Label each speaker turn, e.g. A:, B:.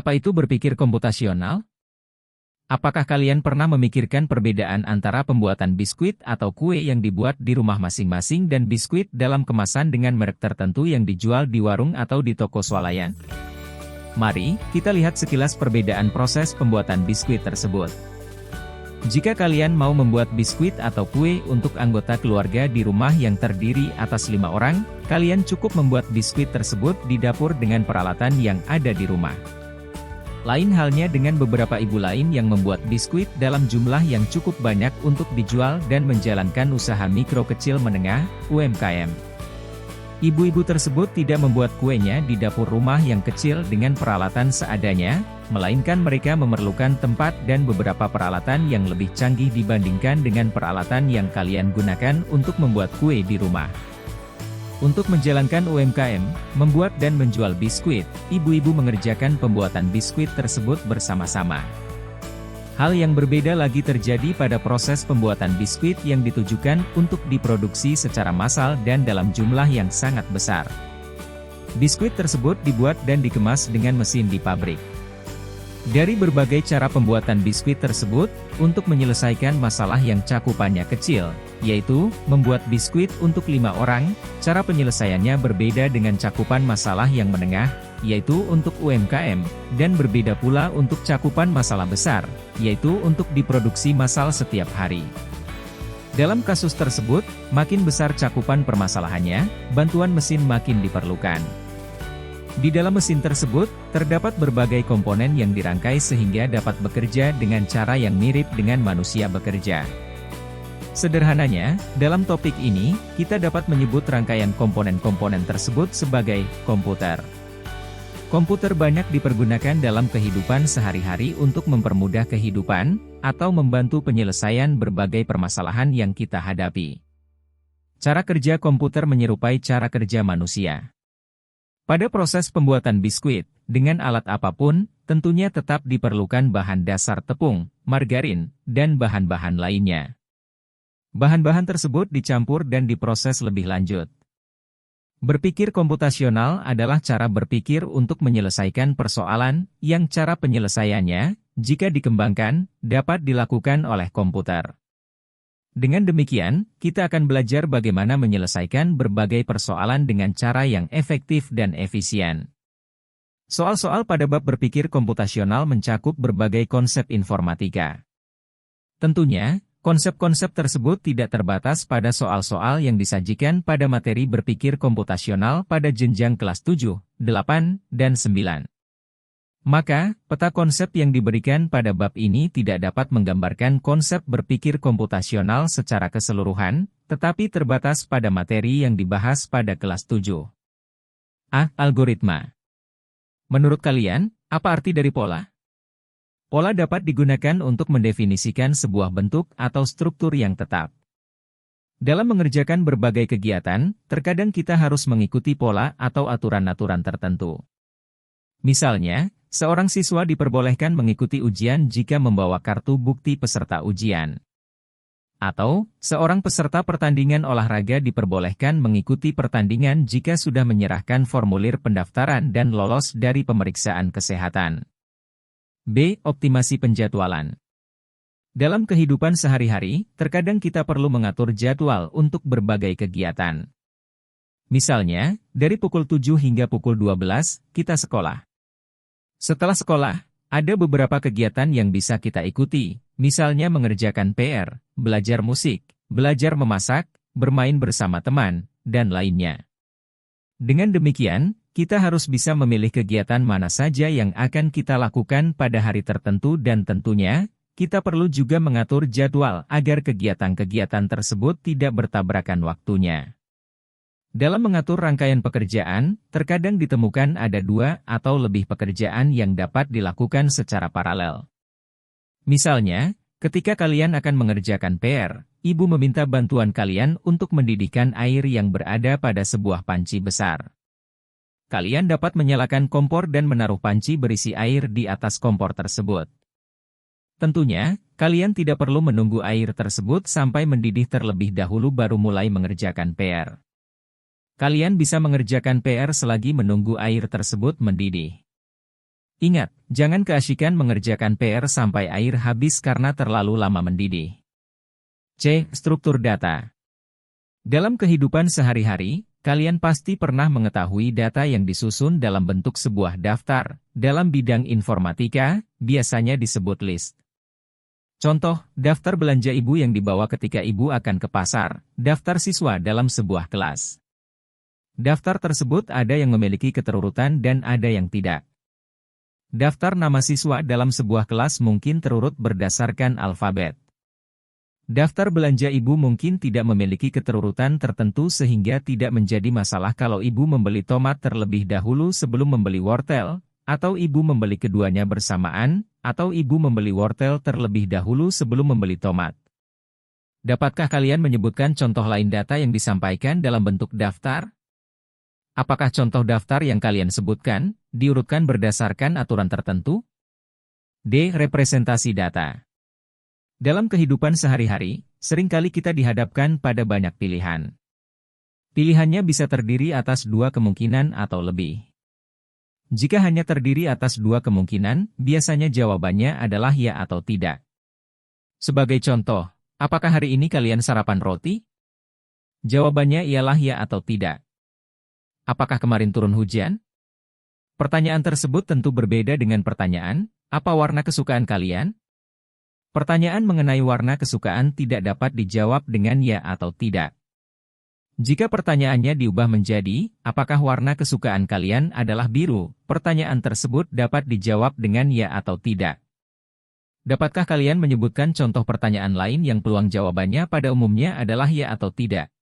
A: Apa itu berpikir komputasional? Apakah kalian pernah memikirkan perbedaan antara pembuatan biskuit atau kue yang dibuat di rumah masing-masing dan biskuit dalam kemasan dengan merek tertentu yang dijual di warung atau di toko swalayan? Mari kita lihat sekilas perbedaan proses pembuatan biskuit tersebut. Jika kalian mau membuat biskuit atau kue untuk anggota keluarga di rumah yang terdiri atas 5 orang, kalian cukup membuat biskuit tersebut di dapur dengan peralatan yang ada di rumah. Lain halnya dengan beberapa ibu lain yang membuat biskuit dalam jumlah yang cukup banyak untuk dijual dan menjalankan usaha mikro kecil menengah, UMKM. Ibu-ibu tersebut tidak membuat kuenya di dapur rumah yang kecil dengan peralatan seadanya, melainkan mereka memerlukan tempat dan beberapa peralatan yang lebih canggih dibandingkan dengan peralatan yang kalian gunakan untuk membuat kue di rumah. Untuk menjalankan UMKM, membuat dan menjual biskuit, ibu-ibu mengerjakan pembuatan biskuit tersebut bersama-sama. Hal yang berbeda lagi terjadi pada proses pembuatan biskuit yang ditujukan untuk diproduksi secara massal dan dalam jumlah yang sangat besar. Biskuit tersebut dibuat dan dikemas dengan mesin di pabrik. Dari berbagai cara pembuatan biskuit tersebut, untuk menyelesaikan masalah yang cakupannya kecil, yaitu, membuat biskuit untuk 5 orang, cara penyelesaiannya berbeda dengan cakupan masalah yang menengah, yaitu untuk UMKM, dan berbeda pula untuk cakupan masalah besar, yaitu untuk diproduksi massal setiap hari. Dalam kasus tersebut, makin besar cakupan permasalahannya, bantuan mesin makin diperlukan. Di dalam mesin tersebut, terdapat berbagai komponen yang dirangkai sehingga dapat bekerja dengan cara yang mirip dengan manusia bekerja. Sederhananya, dalam topik ini, kita dapat menyebut rangkaian komponen-komponen tersebut sebagai komputer. Komputer banyak dipergunakan dalam kehidupan sehari-hari untuk mempermudah kehidupan, atau membantu penyelesaian berbagai permasalahan yang kita hadapi. Cara kerja komputer menyerupai cara kerja manusia. Pada proses pembuatan biskuit, dengan alat apapun, tentunya tetap diperlukan bahan dasar tepung, margarin, dan bahan-bahan lainnya. Bahan-bahan tersebut dicampur dan diproses lebih lanjut. Berpikir komputasional adalah cara berpikir untuk menyelesaikan persoalan, yang cara penyelesaiannya, jika dikembangkan, dapat dilakukan oleh komputer. Dengan demikian, kita akan belajar bagaimana menyelesaikan berbagai persoalan dengan cara yang efektif dan efisien. Soal-soal pada bab berpikir komputasional mencakup berbagai konsep informatika. Tentunya, konsep-konsep tersebut tidak terbatas pada soal-soal yang disajikan pada materi berpikir komputasional pada jenjang kelas 7, 8, dan 9. Maka, peta konsep yang diberikan pada bab ini tidak dapat menggambarkan konsep berpikir komputasional secara keseluruhan, tetapi terbatas pada materi yang dibahas pada kelas 7. Algoritma. Menurut kalian, apa arti dari pola? Pola dapat digunakan untuk mendefinisikan sebuah bentuk atau struktur yang tetap. Dalam mengerjakan berbagai kegiatan, terkadang kita harus mengikuti pola atau aturan-aturan tertentu. Misalnya, seorang siswa diperbolehkan mengikuti ujian jika membawa kartu bukti peserta ujian. Atau, seorang peserta pertandingan olahraga diperbolehkan mengikuti pertandingan jika sudah menyerahkan formulir pendaftaran dan lolos dari pemeriksaan kesehatan. B. Optimasi penjadwalan. Dalam kehidupan sehari-hari, terkadang kita perlu mengatur jadwal untuk berbagai kegiatan. Misalnya, dari pukul 7 hingga pukul 12, kita sekolah. Setelah sekolah, ada beberapa kegiatan yang bisa kita ikuti, misalnya mengerjakan PR, belajar musik, belajar memasak, bermain bersama teman, dan lainnya. Dengan demikian, kita harus bisa memilih kegiatan mana saja yang akan kita lakukan pada hari tertentu dan tentunya, kita perlu juga mengatur jadwal agar kegiatan-kegiatan tersebut tidak bertabrakan waktunya. Dalam mengatur rangkaian pekerjaan, terkadang ditemukan ada 2 atau lebih pekerjaan yang dapat dilakukan secara paralel. Misalnya, ketika kalian akan mengerjakan PR, ibu meminta bantuan kalian untuk mendidihkan air yang berada pada sebuah panci besar. Kalian dapat menyalakan kompor dan menaruh panci berisi air di atas kompor tersebut. Tentunya, kalian tidak perlu menunggu air tersebut sampai mendidih terlebih dahulu baru mulai mengerjakan PR. Kalian bisa mengerjakan PR selagi menunggu air tersebut mendidih. Ingat, jangan keasyikan mengerjakan PR sampai air habis karena terlalu lama mendidih. C. Struktur data. Dalam kehidupan sehari-hari, kalian pasti pernah mengetahui data yang disusun dalam bentuk sebuah daftar. Dalam bidang informatika, biasanya disebut list. Contoh, daftar belanja ibu yang dibawa ketika ibu akan ke pasar, daftar siswa dalam sebuah kelas. Daftar tersebut ada yang memiliki keterurutan dan ada yang tidak. Daftar nama siswa dalam sebuah kelas mungkin terurut berdasarkan alfabet. Daftar belanja ibu mungkin tidak memiliki keterurutan tertentu sehingga tidak menjadi masalah kalau ibu membeli tomat terlebih dahulu sebelum membeli wortel, atau ibu membeli keduanya bersamaan, atau ibu membeli wortel terlebih dahulu sebelum membeli tomat. Dapatkah kalian menyebutkan contoh lain data yang disampaikan dalam bentuk daftar? Apakah contoh daftar yang kalian sebutkan diurutkan berdasarkan aturan tertentu? D. Representasi data. Dalam kehidupan sehari-hari, seringkali kita dihadapkan pada banyak pilihan. Pilihannya bisa terdiri atas dua kemungkinan atau lebih. Jika hanya terdiri atas dua kemungkinan, biasanya jawabannya adalah ya atau tidak. Sebagai contoh, apakah hari ini kalian sarapan roti? Jawabannya ialah ya atau tidak. Apakah kemarin turun hujan? Pertanyaan tersebut tentu berbeda dengan pertanyaan, apa warna kesukaan kalian? Pertanyaan mengenai warna kesukaan tidak dapat dijawab dengan ya atau tidak. Jika pertanyaannya diubah menjadi, apakah warna kesukaan kalian adalah biru? Pertanyaan tersebut dapat dijawab dengan ya atau tidak. Dapatkah kalian menyebutkan contoh pertanyaan lain yang peluang jawabannya pada umumnya adalah ya atau tidak?